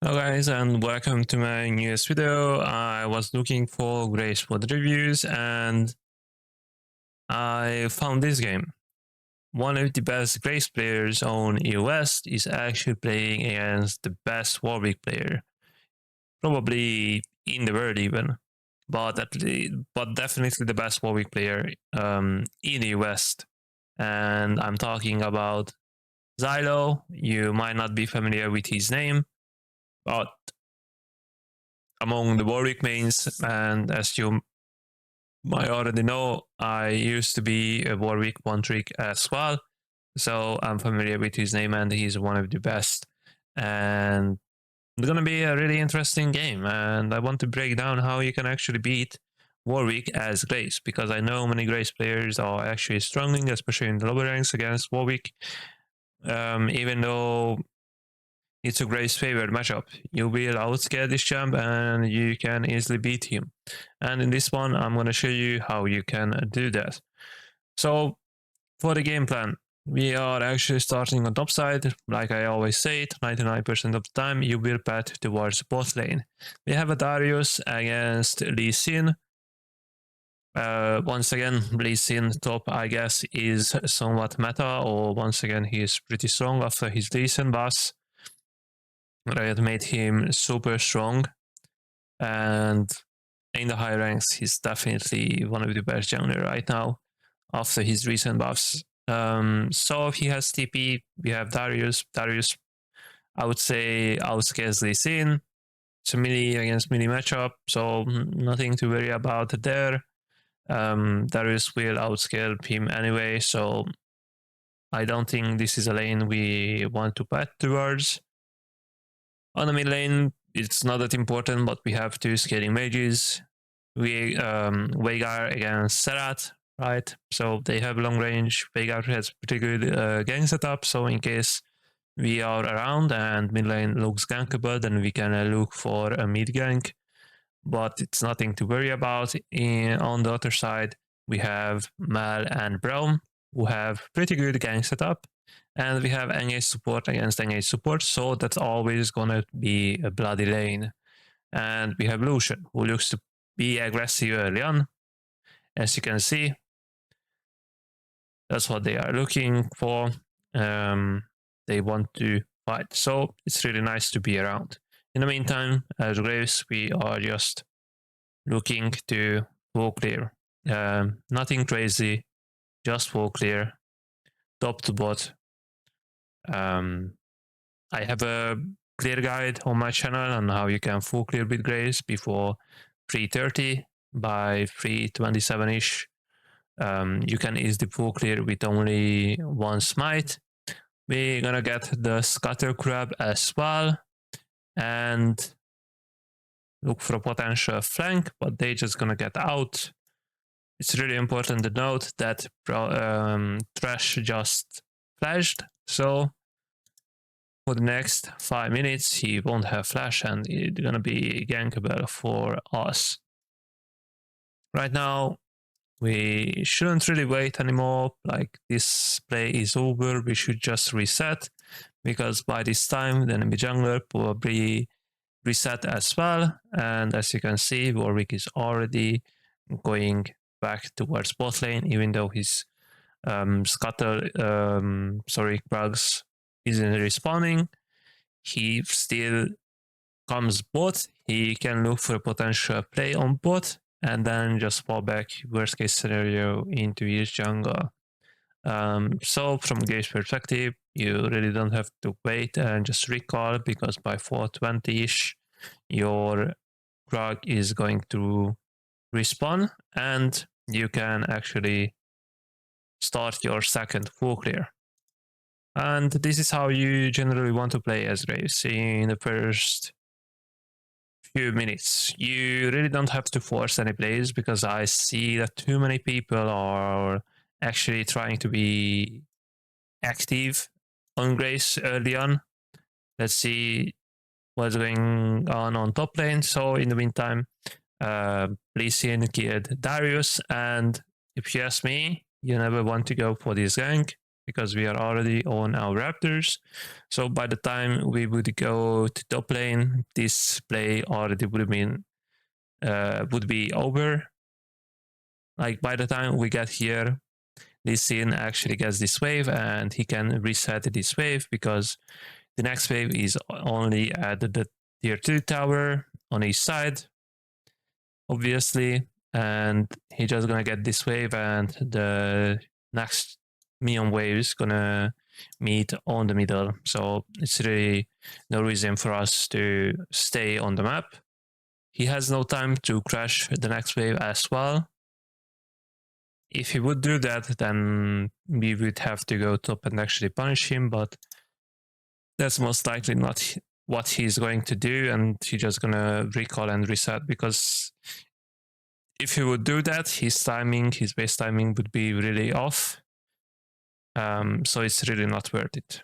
Hello guys, and welcome to my newest video. I was looking for Graves mod reviews and I found this game. One of the best Graves players on EU West is actually playing against the best Warwick player, probably in the world even, but definitely the best Warwick player in EU West. And I'm talking about Xylo. You might not be familiar with his name, but among the Warwick mains, and as you might already know, I used to be a Warwick one trick as well, so I'm familiar with his name and he's one of the best. And it's gonna be a really interesting game, and I want to break down how you can actually beat Warwick as Graves, because I know many Graves players are actually struggling, especially in the lower ranks against Warwick. Even though it's a Graves favored matchup, you will outscale this champ and you can easily beat him. And in this one, I'm going to show you how you can do that. So for the game plan, we are actually starting on top side. Like I always say, 99% of the time you will path towards bot lane. We have a Darius against Lee Sin. Once again, Lee Sin top, I guess, is somewhat meta, or once again, he is pretty strong after his Lee Sin boss. Riot made him super strong, and in the high ranks, he's definitely one of the best jungler right now after his recent buffs. So if he has TP, we have Darius. Darius, I would say, outscares Lee Sin. It's a melee against melee matchup, so nothing to worry about there. Darius will outscale him anyway, so I don't think this is a lane we want to path towards. On the mid lane, it's not that important, but we have two scaling mages. We Veigar against Serrat, right? So they have long range. Veigar has pretty good gang setup, so in case we are around and mid lane looks gankable, then we can look for a mid gank. But it's nothing to worry about. On the other side, we have Mal and Braum, who have pretty good gang setup. And we have engage support against engage support, so that's always gonna be a bloody lane. And we have Lucian, who looks to be aggressive early on. As you can see, that's what they are looking for. They want to fight, so it's really nice to be around. In the meantime, as Graves, we are just looking to full clear. Nothing crazy, just full clear, top to bot. I have a clear guide on my channel on how you can full clear with Graves before 3:30 by 3:27-ish. You can easily full clear with only one smite. We're gonna get the scatter crab as well and look for a potential flank, but they just gonna get out. It's really important to note that Thresh just flashed, so for the next 5 minutes he won't have flash and it's gonna be gankable for us. Right now we shouldn't really wait anymore, like this play is over, we should just reset, because by this time the enemy jungler probably reset as well, and as you can see Warwick is already going back towards bot lane, even though his Krugs isn't respawning. He still comes bot, he can look for a potential play on bot, and then just fall back, worst case scenario, into his jungle. So from Gabe's perspective, you really don't have to wait and just recall, because by 4:20-ish, your Krug is going to respawn, and you can actually start your second full clear. And this is how you generally want to play as Graves in the first few minutes. You really don't have to force any plays, because I see that too many people are actually trying to be active on Graves early on. Let's see what's going on top lane. So in the meantime, Lee Sin killed Darius, and if you ask me, you never want to go for this gank. because we are already on our Raptors. So by the time we would go to top lane, this play already would be over. Like by the time we get here, Lee Sin actually gets this wave and he can reset this wave because the next wave is only at the tier 2 tower on each side, obviously, and he's just gonna get this wave and the next minion wave is gonna meet on the middle. So it's really no reason for us to stay on the map. He has no time to crash the next wave as well. If he would do that, then we would have to go top and actually punish him, but that's most likely not what he's going to do, and he's just gonna recall and reset, because if he would do that, his base timing would be really off. So it's really not worth it.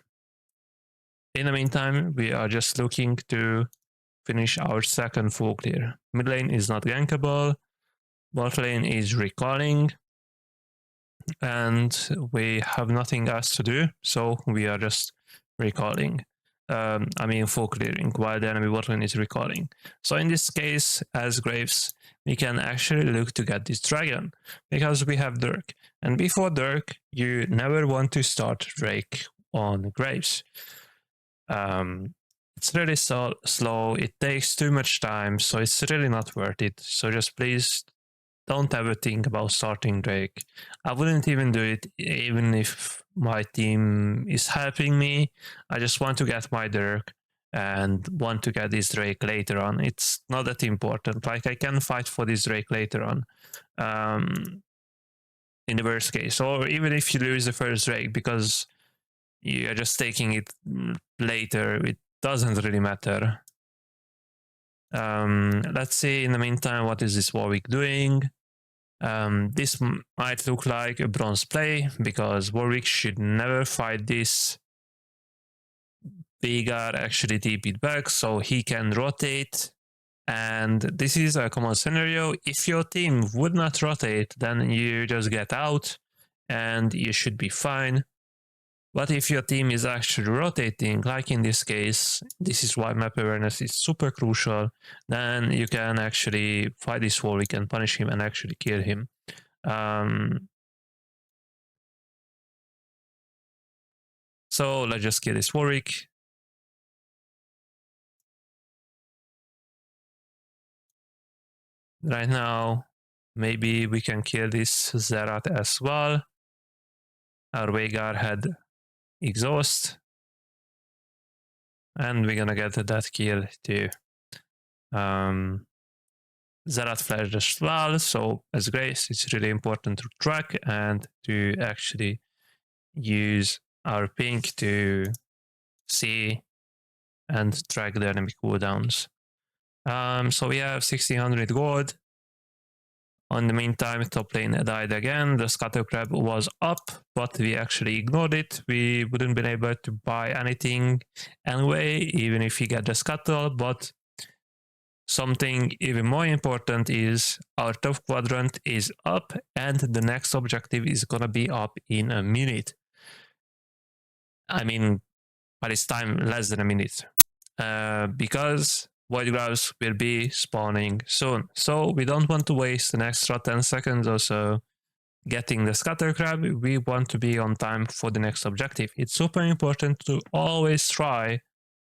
In the meantime, we are just looking to finish our second full clear. Mid lane is not gankable, bot lane is recalling, and we have nothing else to do, so we are just recalling. Full clearing, while the enemy bot lane is recalling. So in this case, as Graves, we can actually look to get this dragon, because we have Dirk. And before Dirk, you never want to start Drake on Graves. It's really so slow, it takes too much time, so it's really not worth it. So just please don't ever think about starting Drake. I wouldn't even do it even if my team is helping me. I just want to get my Dirk and want to get this Drake later on. It's not that important. Like, I can fight for this Drake later on. In the worst case, or even if you lose the first Drake because you're just taking it later, it doesn't really matter. Let's see in the meantime what is this Warwick doing. This might look like a bronze play, because Warwick should never fight this. Veigar actually TP'd back, so he can rotate. And this is a common scenario. If your team would not rotate, then you just get out and you should be fine. But if your team is actually rotating, like in this case, this is why map awareness is super crucial, then you can actually fight this Warwick and punish him and actually kill him. So let's just kill this Warwick. Right now, maybe we can kill this Zerat as well. Our Veigar had exhaust, and we're gonna get that kill too. Zerat flashed as well, so as Grace, it's really important to track and to actually use our ping to see and track the enemy cooldowns. So we have 1600 gold. On the meantime, top lane died again. The scuttle crab was up, but we actually ignored it. We wouldn't been able to buy anything anyway, even if we get the scuttle. But something even more important is our top quadrant is up, and the next objective is gonna be up in a minute. I mean, by this time, less than a minute. Because Void Graves will be spawning soon. So we don't want to waste an extra 10 seconds or so getting the scatter crab. We want to be on time for the next objective. It's super important to always try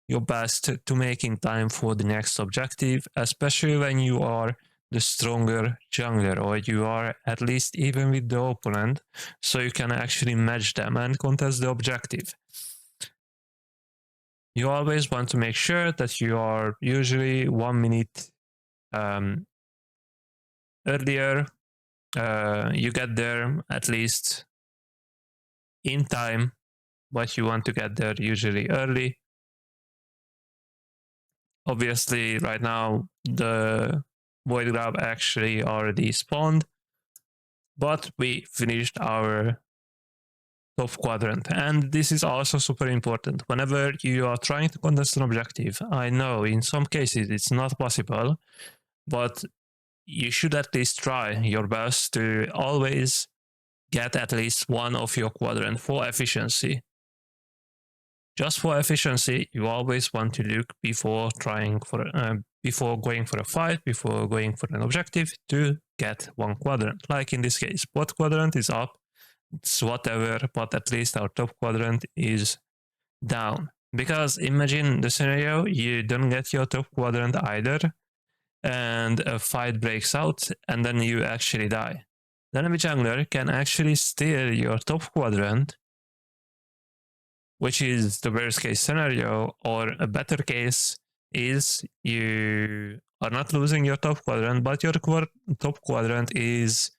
your best to make in time for the next objective, especially when you are the stronger jungler, or you are at least even with the opponent, so you can actually match them and contest the objective. You always want to make sure that you are usually 1 minute earlier. You get there at least in time, but you want to get there usually early. Obviously, right now, the Void Grab actually already spawned, but we finished our top quadrant. And this is also super important. Whenever you are trying to contest an objective, I know in some cases it's not possible, but you should at least try your best to always get at least one of your quadrant for efficiency. Just for efficiency, you always want to look before before going for a fight, before going for an objective, to get one quadrant. Like in this case, bot quadrant is up, it's whatever, but at least our top quadrant is down. Because imagine the scenario, you don't get your top quadrant either, and a fight breaks out, and then you actually die. The enemy jungler can actually steal your top quadrant, which is the worst case scenario, or a better case is you are not losing your top quadrant, but your top quadrant is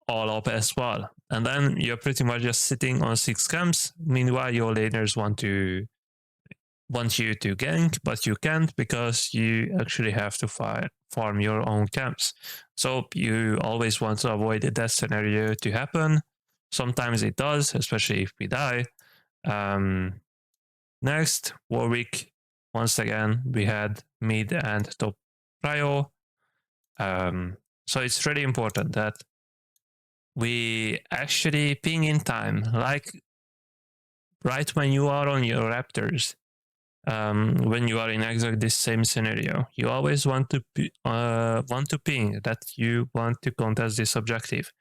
all up as well. And then you're pretty much just sitting on 6 camps. Meanwhile, your laners want you to gank, but you can't because you actually have to farm your own camps. So you always want to avoid that scenario to happen. Sometimes it does, especially if we die. Next, Warwick. Once again, we had mid and top prio. So it's really important that we actually ping in time, like right when you are on your Raptors. When you are in exactly this same scenario, you always want to ping that you want to contest this objective.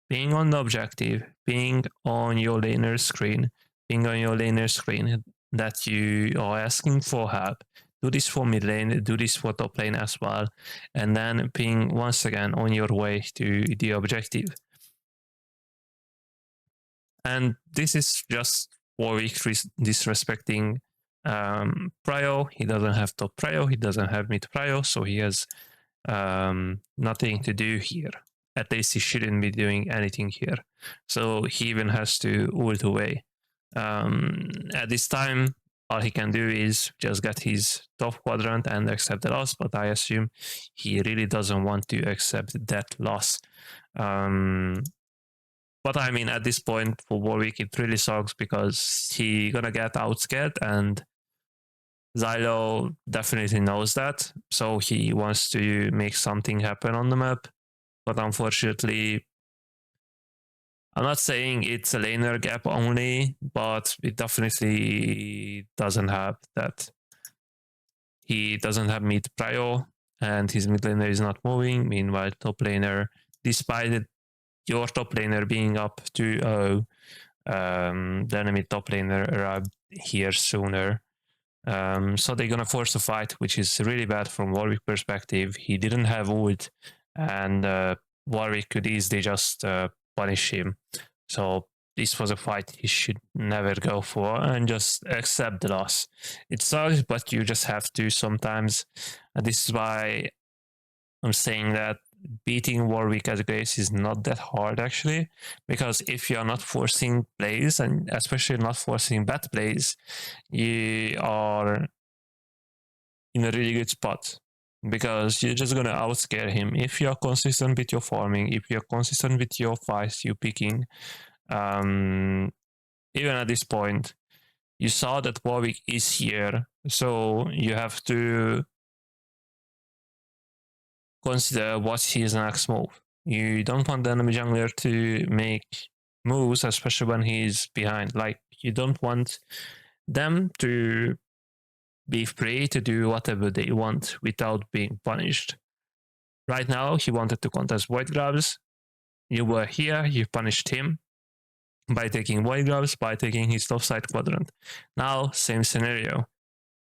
Ping on the objective, ping on your laner screen, ping on your laner screen that you are asking for help. Do this for mid lane, do this for top lane as well, and then ping once again on your way to the objective. And this is just Warwick disrespecting prio. He doesn't have top prio, he doesn't have mid prio, so he has nothing to do here. At least he shouldn't be doing anything here. So he even has to ult away. At this time, all he can do is just get his top quadrant and accept the loss, but I assume he really doesn't want to accept that loss. But I mean, at this point for Warwick, it really sucks because he gonna get outscared, and Zylo definitely knows that. So he wants to make something happen on the map. But unfortunately, I'm not saying it's a laner gap only, but it definitely doesn't have that. He doesn't have mid prio, and his mid laner is not moving. Meanwhile, top laner, despite your top laner being up 2-0, the enemy top laner arrived here sooner. So they're gonna force a fight, which is really bad from Warwick perspective. He didn't have ult, and Warwick could easily just punish him. So this was a fight he should never go for and just accept the loss. It sucks, but you just have to sometimes. And this is why I'm saying that beating Warwick as Graves is not that hard actually, because if you're not forcing plays, and especially not forcing bad plays, you are in a really good spot, because you're just gonna outscare him if you're consistent with your farming, if you're consistent with your fights you picking. Even at this point, you saw that Warwick is here, so you have to consider what's his next move. You don't want the enemy jungler to make moves, especially when he's behind. Like, you don't want them to be free to do whatever they want without being punished. Right now, he wanted to contest Void Grabs. You were here, you punished him by taking Void Grabs, by taking his top side quadrant. Now, same scenario.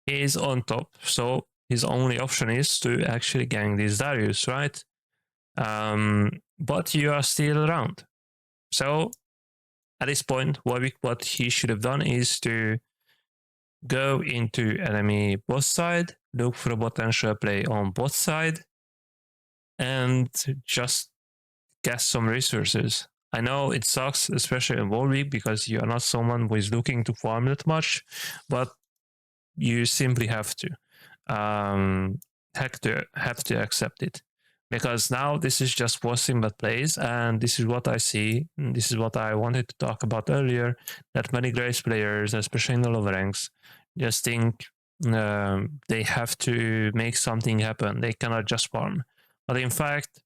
He's on top, so his only option is to actually gank this Darius, right? But you are still around. So at this point, what he should have done is to go into enemy bot side, look for a potential play on bot side, and just get some resources. I know it sucks, especially in Warwick, because you are not someone who is looking to farm that much, but you simply have to accept it, because now this is just forcing bad plays, and this is what I see. This is what I wanted to talk about earlier, that many Graves players, especially in the lower ranks, just think they have to make something happen. They cannot just farm, but in fact,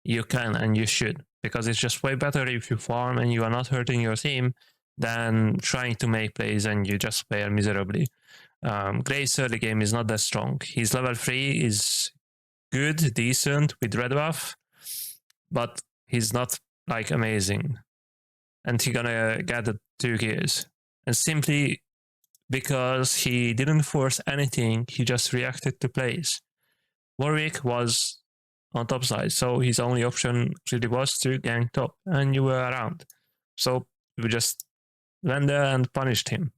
you can and you should. because it's just way better if you farm and you are not hurting your team than trying to make plays and you just fail miserably. Graves' early game is not that strong. His level 3 is good, decent with red buff, but he's not like amazing. And he's gonna get the 2 kills. And simply because he didn't force anything, he just reacted to plays. Warwick was on top side, so his only option really was to gank top, and you were around. So you just went there and punished him.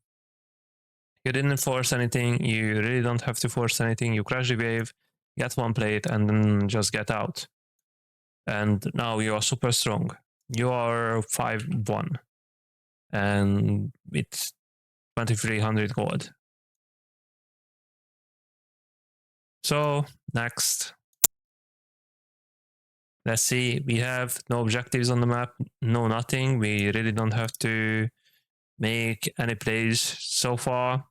You didn't force anything, you really don't have to force anything, you crash the wave, get one plate, and then just get out. And now you are super strong. You are 5-1, and it's 2300 gold. So, next. Let's see, we have no objectives on the map, no nothing. We really don't have to make any plays so far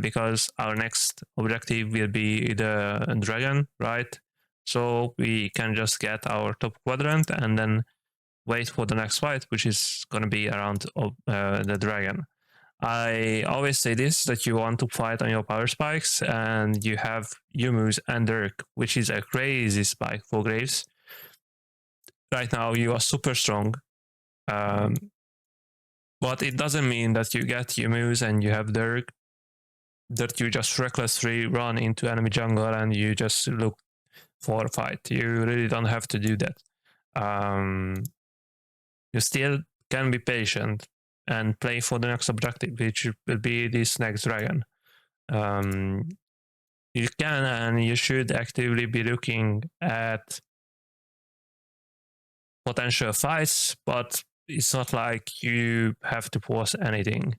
because our next objective will be the dragon, right? So we can just get our top quadrant and then wait for the next fight, which is going to be around the dragon. I always say this, that you want to fight on your power spikes and you have Yumu's and Dirk, which is a crazy spike for Graves. Right now you are super strong. But it doesn't mean that you get Yumu's and you have Dirk, that you just recklessly run into enemy jungle and you just look for a fight. You really don't have to do that. You still can be patient and play for the next objective, which will be this next dragon. You can and you should actively be looking at potential fights, but it's not like you have to force anything.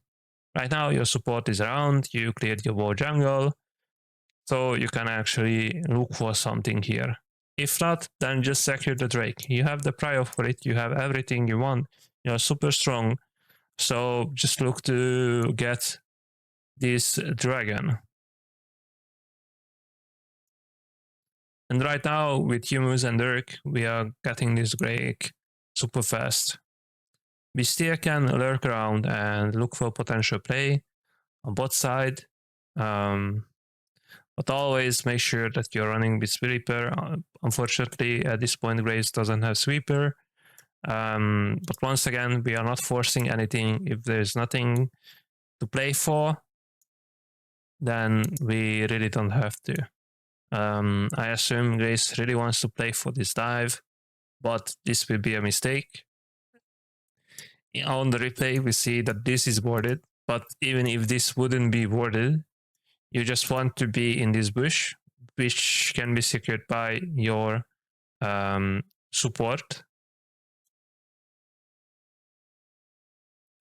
Right now, your support is around, you cleared your whole jungle, so you can actually look for something here. If not, then just secure the Drake. You have the prio for it, you have everything you want, you're super strong, so just look to get this dragon. And right now, with Humus and Dirk, we are getting this Drake super fast. We still can lurk around and look for potential play on bot side. But always make sure that you're running with Sweeper. Unfortunately, at this point, Graves doesn't have Sweeper. But once again, we are not forcing anything. If there's nothing to play for, then we really don't have to. I assume Graves really wants to play for this dive, but this will be a mistake. On the replay, we see that this is warded, but even if this wouldn't be warded, you just want to be in this bush, which can be secured by your support.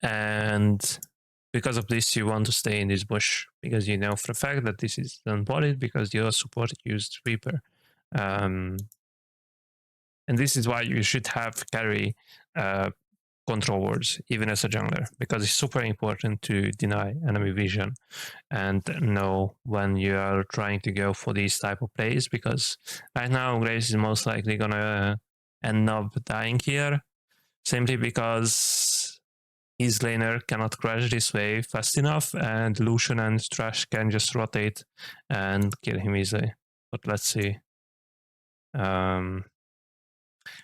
And because of this, you want to stay in this bush, because you know for a fact that this is unwarded because your support used Reaper. And this is why you should have carry control wards, even as a jungler, because it's super important to deny enemy vision and know when you are trying to go for these type of plays, because right now Graves is most likely gonna end up dying here, simply because his laner cannot crash this wave fast enough, and Lucian and Thresh can just rotate and kill him easily. But let's see.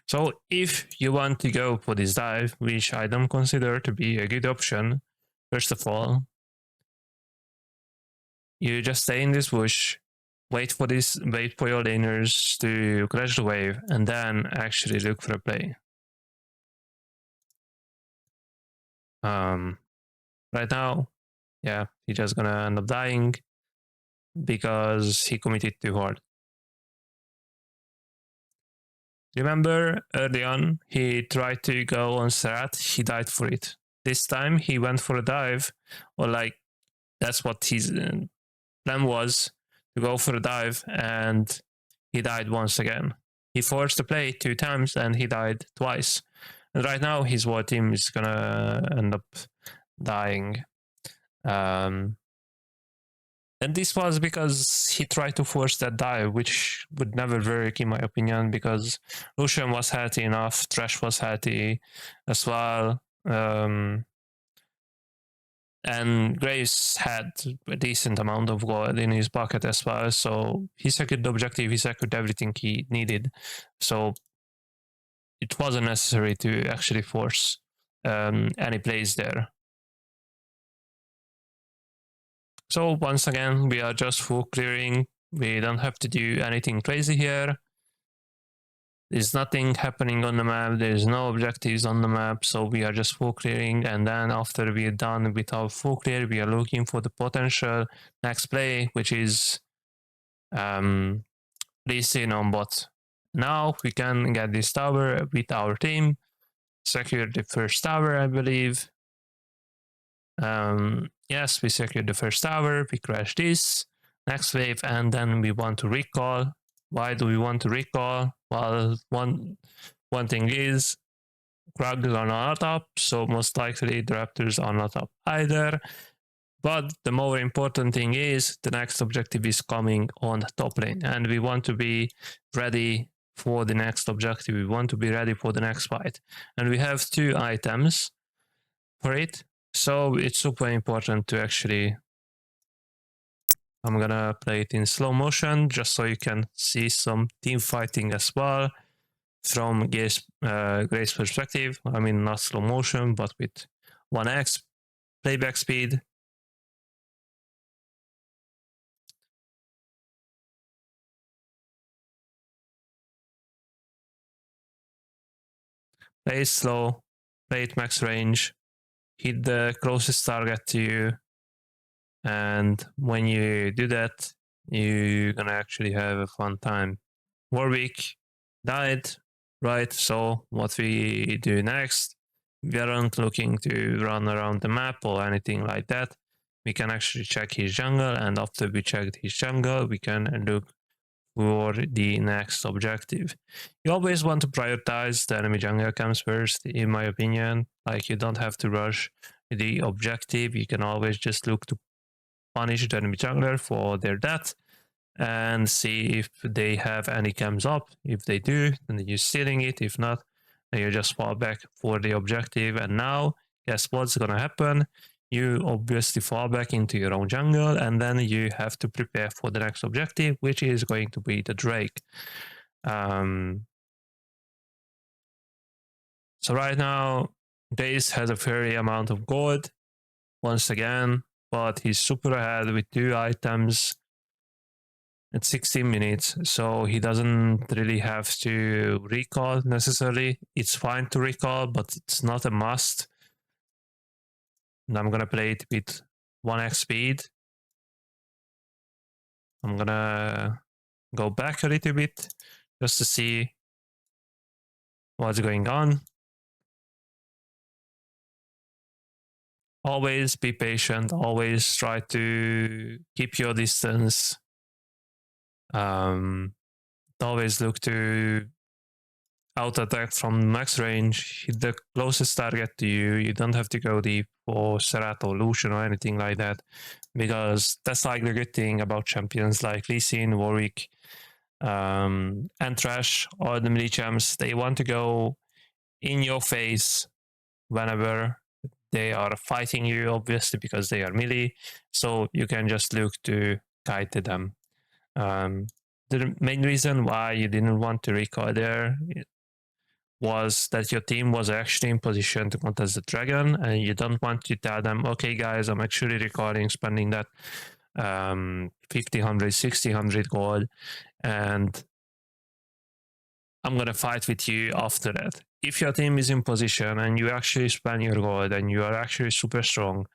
So if you want to go for this dive, which I don't consider to be a good option, first of all, you just stay in this bush, wait for your laners to crash the wave, and then actually look for a play. Right now, yeah, he's just gonna end up dying because he committed too hard. Remember, early on, he tried to go on Strat, he died for it. This time, he went for a dive, or like, that's what his plan was, to go for a dive, and he died once again. He forced the play 2 times, and he died twice. And right now, his war team is gonna end up dying. And this was because he tried to force that dive, which would never work, in my opinion, because Lucian was healthy enough, Trash was healthy as well. And Graves had a decent amount of gold in his pocket as well. So he secured the objective, he secured everything he needed. So it wasn't necessary to actually force any plays there. So once again, we are just full clearing. We don't have to do anything crazy here. There's nothing happening on the map. There's no objectives on the map. So we are just full clearing. And then after we're done with our full clear, we are looking for the potential next play, which is Lee on bot. Now we can get this tower with our team. Secure the first tower, I believe. Yes, we secured the first tower. We crash this. Next wave, and then we want to recall. Why do we want to recall? Well, one thing is, Krugs are not up, so most likely the Raptors are not up either. But the more important thing is the next objective is coming on the top lane, and we want to be ready for the next objective. We want to be ready for the next fight, and we have 2 items for it. So it's super important to actually. I'm gonna play it in slow motion just so you can see some team fighting as well from Graves' perspective. I mean, not slow motion, but with 1x playback speed. Play it slow, play it max range, hit the closest target to you, and when you do that, you're gonna actually have a fun time. Warwick died, right? So what we do next, we aren't looking to run around the map or anything like that. We can actually check his jungle, and after we checked his jungle, we can look for the next objective. You always want to prioritize the enemy jungle comes first, in my opinion. Like, you don't have to rush the objective. You can always just look to punish the enemy jungler for their death and see if they have any cams up. If they do, then you're stealing it. If not, then you just fall back for the objective. And now, guess what's gonna happen? You obviously fall back into your own jungle, and then you have to prepare for the next objective, which is going to be the Drake. So right now, Dace has a fairy amount of gold once again, but he's super ahead with 2 items at 16 minutes, so he doesn't really have to recall necessarily. It's fine to recall, but it's not a must. And I'm gonna play it with 1x speed. I'm gonna go back a little bit just to see what's going on. Always be patient, always try to keep your distance. Always look to out attack from max range, hit the closest target to you. You don't have to go deep for Serat or Lucian or anything like that, because that's like the good thing about champions like Lee Sin, Warwick, and Trash, or the melee champs. They want to go in your face whenever they are fighting you, obviously, because they are melee. So you can just look to guide them. The main reason why you didn't want to recall there was that your team was actually in position to contest the dragon, and you don't want to tell them, okay guys, I'm actually recording, spending that 50, 100, 60, 100 gold, and I'm gonna fight with you after that. If your team is in position and you actually spend your gold and you are actually super strong,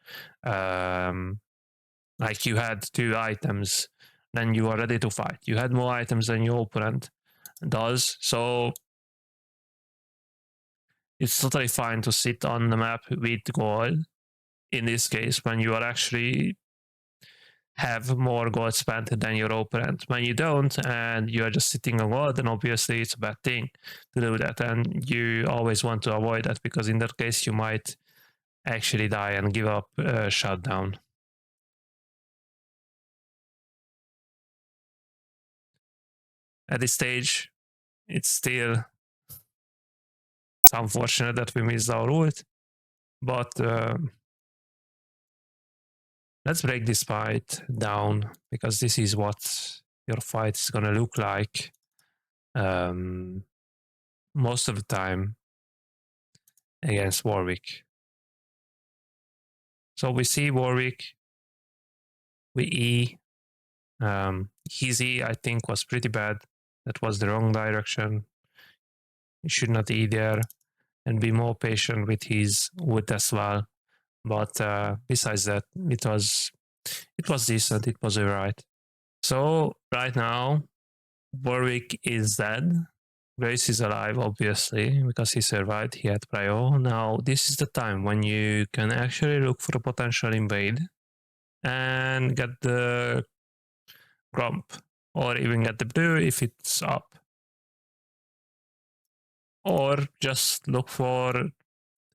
like you had 2 items, then you are ready to fight. You had more items than your opponent does, so it's totally fine to sit on the map with gold. In this case, when you are actually have more gold spent than your opponent. When you don't and you are just sitting on gold, then obviously it's a bad thing to do that, and you always want to avoid that, because in that case you might actually die and give up shutdown. at this stage, it's unfortunate that we missed our ult, but let's break this fight down, because this is what your fight is gonna look like most of the time against Warwick. So we see Warwick, we E. His E, I think, was pretty bad. That was the wrong direction. You should not E there, and be more patient with his wood as well. But besides that, it was decent. It was alright. So right now, Warwick is dead. Grace is alive, obviously, because he survived. He had prio. Now, this is the time when you can actually look for a potential invade and get the grump, or even get the blue if it's up. Or just look for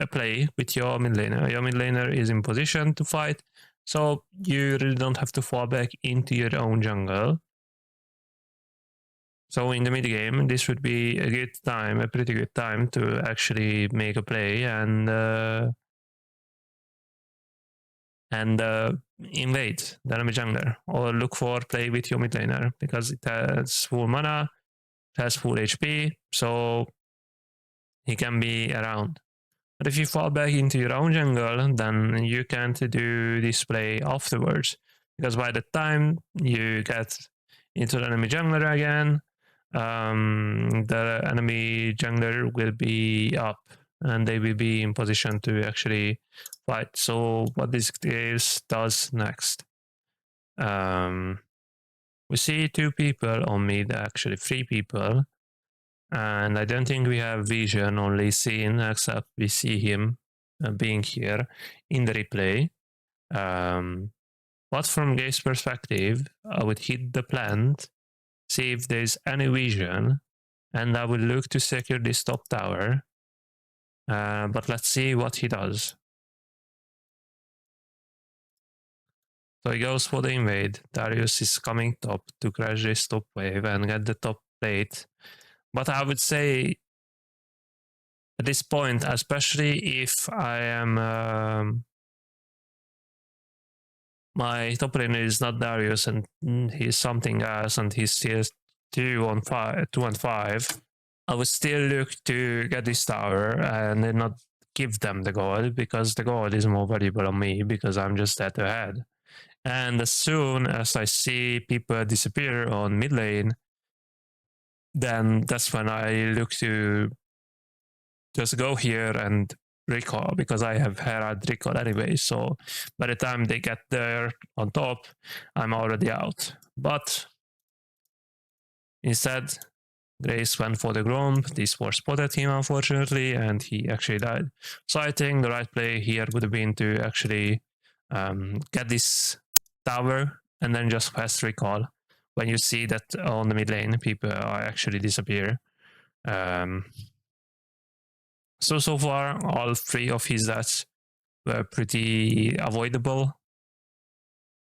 a play with your mid laner. Your mid laner is in position to fight, so you really don't have to fall back into your own jungle. So in the mid game, this would be a good time, a pretty good time to actually make a play and invade the enemy jungler, or look for play with your mid laner, because it has full mana, it has full HP, so he can be around. But if you fall back into your own jungle, then you can't do this play afterwards, because by the time you get into the enemy jungler again, the enemy jungler will be up and they will be in position to actually fight. So what this Graves does next? We see 2 people on mid, actually 3 people, and I don't think we have vision on Lee Sin, except we see him being here in the replay. But from Graves' perspective, I would hit the plant, see if there's any vision, and I will look to secure this top tower. But let's see what he does. So he goes for the invade. Darius is coming top to crash this top wave and get the top plate. But I would say at this point, especially if I am my top laner is not Darius and he's something else and he's still 2 and 5, I would still look to get this tower and then not give them the gold, because the gold is more valuable on me because I'm just that ahead. And as soon as I see people disappear on mid lane, then that's when I look to just go here and recall, because I have Herald recall anyway. So by the time they get there on top, I'm already out. But instead, Grace went for the Gromp. This was spotted him, unfortunately, and he actually died. So I think the right play here would have been to actually get this tower and then just fast recall when you see that on the mid lane people are actually disappear. So far, all 3 of his deaths were pretty avoidable,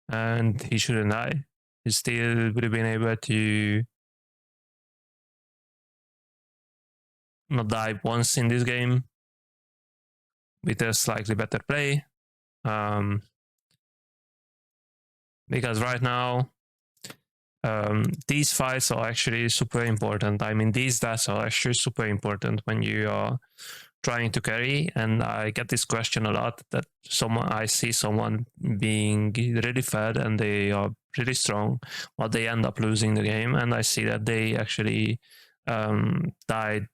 and he shouldn't die. He still would have been able to not die once in this game with a slightly better play. Because right now, these fights are actually super important. I mean, these deaths are actually super important when you are trying to carry. And I get this question a lot, that I see someone being really fed and they are really strong, but they end up losing the game. And I see that they actually died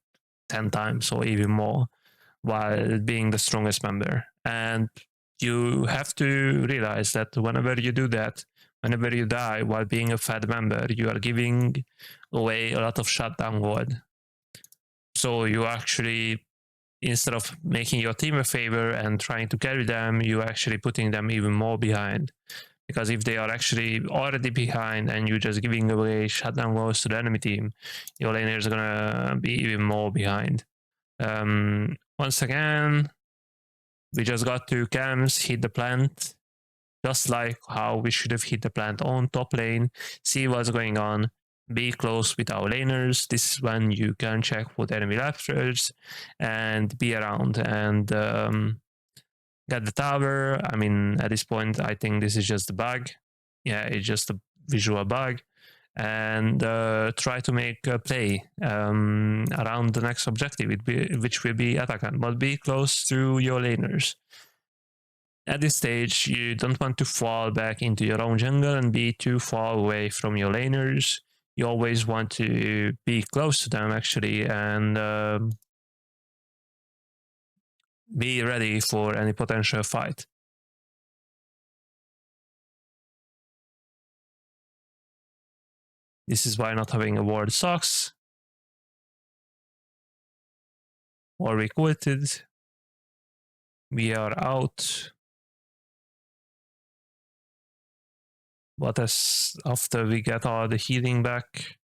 10 times or even more while being the strongest member. And you have to realize that whenever you do that, whenever you die while being a fed member, you are giving away a lot of shutdown gold. So you actually, instead of making your team a favor and trying to carry them, you're actually putting them even more behind. Because if they are actually already behind and you're just giving away shutdown goals to the enemy team, your laners are gonna be even more behind. Once again, we just got 2 camps, hit the plant, just like how we should have hit the plant on top lane, see what's going on, be close with our laners. This is when you can check for the enemy laterals and be around and get the tower. I mean, at this point, I think this is just a bug. Yeah, it's just a visual bug. And try to make a play around the next objective, which will be Atakan, but be close to your laners. At this stage, you don't want to fall back into your own jungle and be too far away from your laners. You always want to be close to them, actually, and be ready for any potential fight. This is why not having a ward sucks. Or we quitted. We are out. But as after we get all the healing back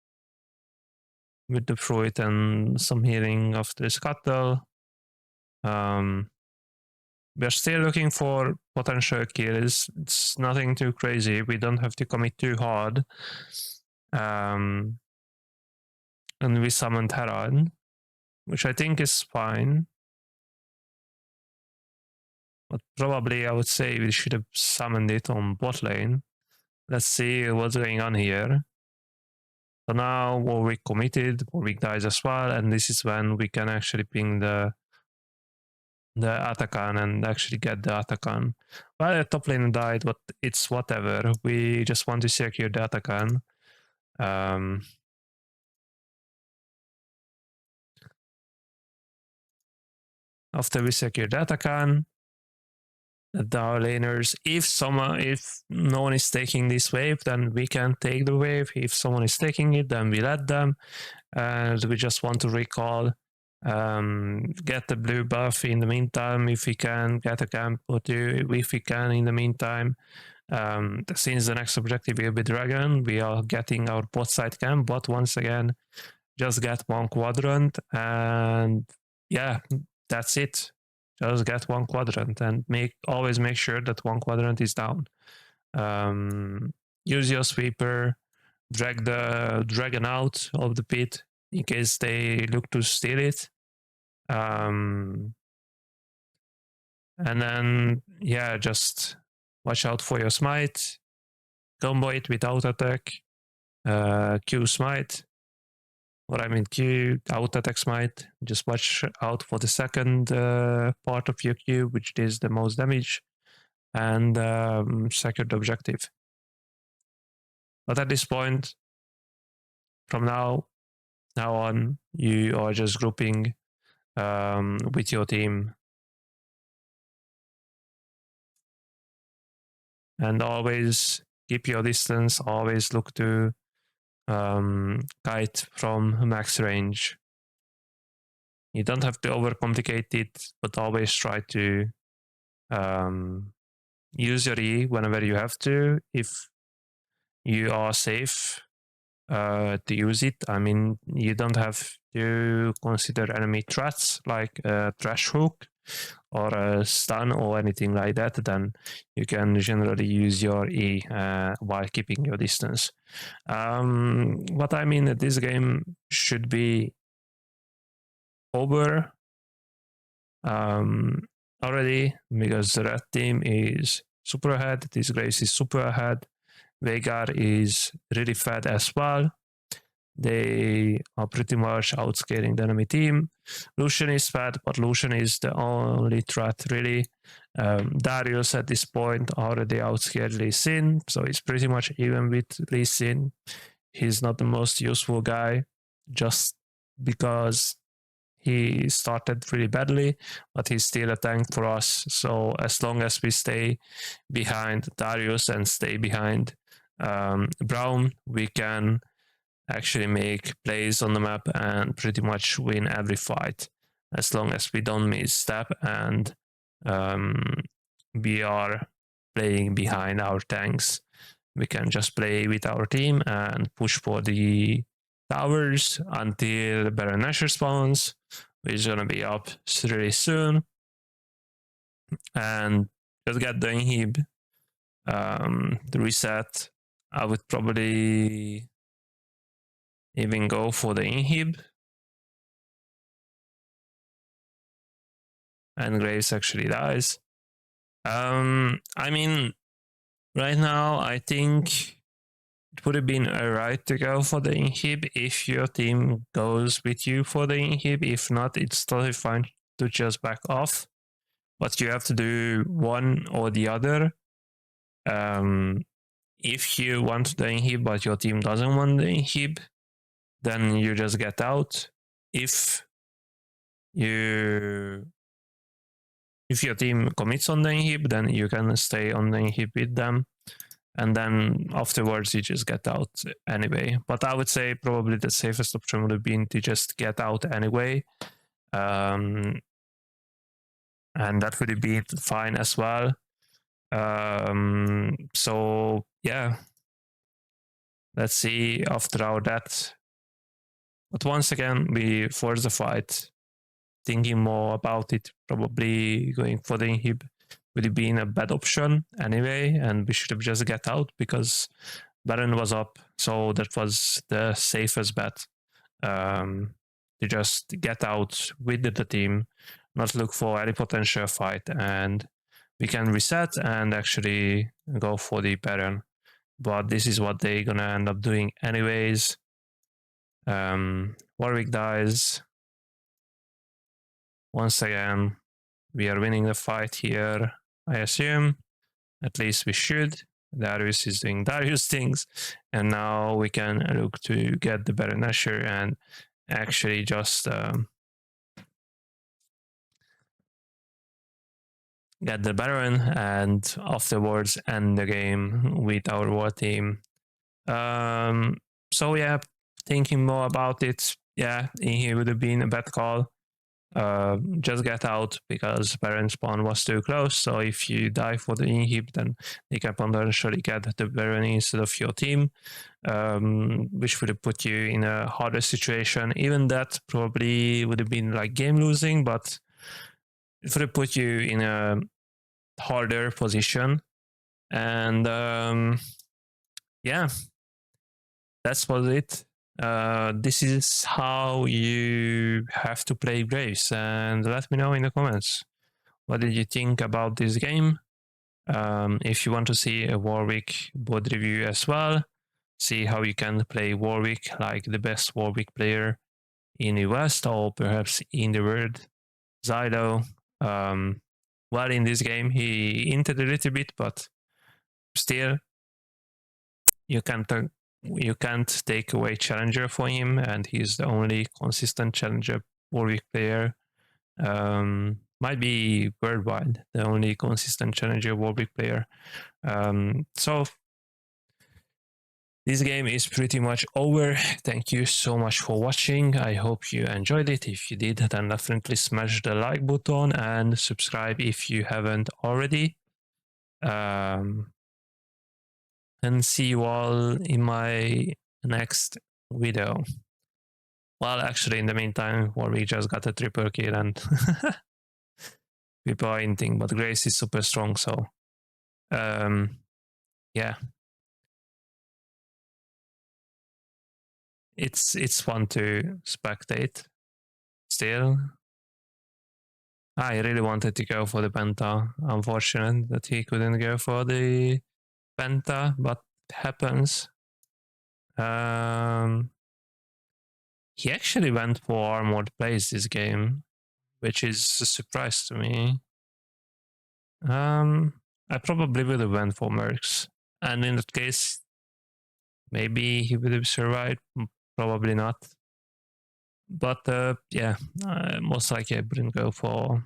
with the fruit and some healing after the scuttle, we're still looking for potential kills. It's nothing too crazy. We don't have to commit too hard. And we summoned Herod, which I think is fine. But probably I would say we should have summoned it on bot lane. Let's see what's going on here. So now Warwick committed, Warwick dies as well, and this is when we can actually ping the Atakan and actually get the Atakan. Well, the top lane died, but it's whatever. We just want to secure the Atakan. After we secure the Atakan, the laners, if no one is taking this wave, then we can take the wave. If someone is taking it, then we let them. And we just want to recall, get the blue buff in the meantime if we can, get a camp or two if we can in the meantime. Since the next objective will be Dragon, we are getting our bot side camp, but once again, just get one quadrant, and yeah, that's it. Just get one quadrant and always make sure that one quadrant is down. Use your sweeper, drag the dragon out of the pit in case they look to steal it. And then, yeah, just watch out for your smite, combo it without attack, Q smite, or I mean Q out attack smite. Just watch out for the second part of your Q, which is the most damage, and secure the objective. But at this point, from now on, you are just grouping with your team. And always keep your distance, always look to kite from max range. You don't have to overcomplicate it, but always try to use your E whenever you have to. If you are safe to use it, I mean, you don't have to consider enemy threats like a trash hook or a stun or anything like that, then you can generally use your E while keeping your distance. What I mean, this game should be over already because the red team is super ahead, this Graves is super ahead, Veigar is really fat as well. They are pretty much outscaling the enemy team. Lucian is fat, but Lucian is the only threat really. Darius at this point already outscared Lee Sin, so he's pretty much even with Lee Sin. He's not the most useful guy, just because he started really badly, but he's still a tank for us. So as long as we stay behind Darius and stay behind Brown, we can actually make plays on the map and pretty much win every fight, as long as we don't misstep and we are playing behind our tanks. We can just play with our team and push for the towers until Baron Nashor spawns, which is gonna be up really soon, and just get the inhib, the reset. I would probably even go for the inhib. And Graves actually dies. I mean, right now, I think it would have been alright to go for the inhib if your team goes with you for the inhib. If not, it's totally fine to just back off. But you have to do one or the other. If you want the inhib but your team doesn't want the inhib, then you just get out. If your team commits on the inhib, then you can stay on the inhib with them, and then afterwards you just get out anyway. But I would say probably the safest option would have been to just get out anyway, and that would have been fine as well. So yeah, let's see after all that. But once again, we force the fight, thinking more about it, probably going for the inhib would have been a bad option anyway, and we should have just get out because Baron was up, so that was the safest bet. To just get out with the team, not look for any potential fight, and we can reset and actually go for the Baron. But this is what they're gonna end up doing anyways. Warwick dies. Once again, we are winning the fight here, I assume. At least we should. Darius is doing Darius things, and now we can look to get the Baron Nashor and actually just get the Baron, and afterwards end the game with our war team. So yeah, thinking more about it, yeah, he would have been a bad call. Just get out because Baron spawn was too close. So if you die for the inhib, then they can potentially get the Baron instead of your team, which would have put you in a harder situation. Even that probably would have been like game losing, but it would have put you in a harder position. And yeah, that's was it. This is how you have to play Graves, and let me know in the comments what did you think about this game. If you want to see a Warwick board review as well, see how you can play Warwick like the best Warwick player in the West or perhaps in the world, Zylo. Well, in this game he hinted a little bit, but still you can't take away challenger for him, and he's the only consistent challenger Warwick player. Might be worldwide the only consistent challenger Warwick player. So this game is pretty much over. Thank you so much for watching. I hope you enjoyed it. If you did, then definitely smash the like button and subscribe if you haven't already. And see you all in my next video. Well, actually, in the meantime, we just got a triple kill and people are hinting, but Grace is super strong, so yeah. It's fun to spectate still. I really wanted to go for the Penta. Unfortunate that he couldn't go for the Penta, but it happens. He actually went for armored plays this game, which is a surprise to me. I probably would have went for Mercs, and in that case, maybe he would have survived. Probably not. But yeah, most likely I wouldn't go for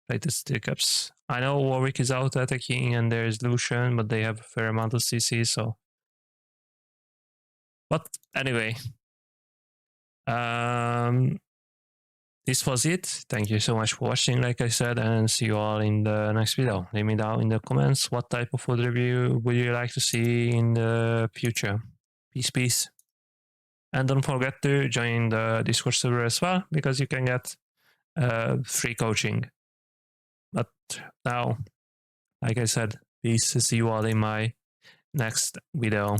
latest stick-ups. I know Warwick is out attacking and there's Lucian, but they have a fair amount of CC, so. But anyway, this was it. Thank you so much for watching, like I said, and see you all in the next video. Leave me down in the comments what type of food review would you like to see in the future. Peace, peace. And don't forget to join the Discord server as well, because you can get free coaching. But now, like I said, peace. See you all in my next video.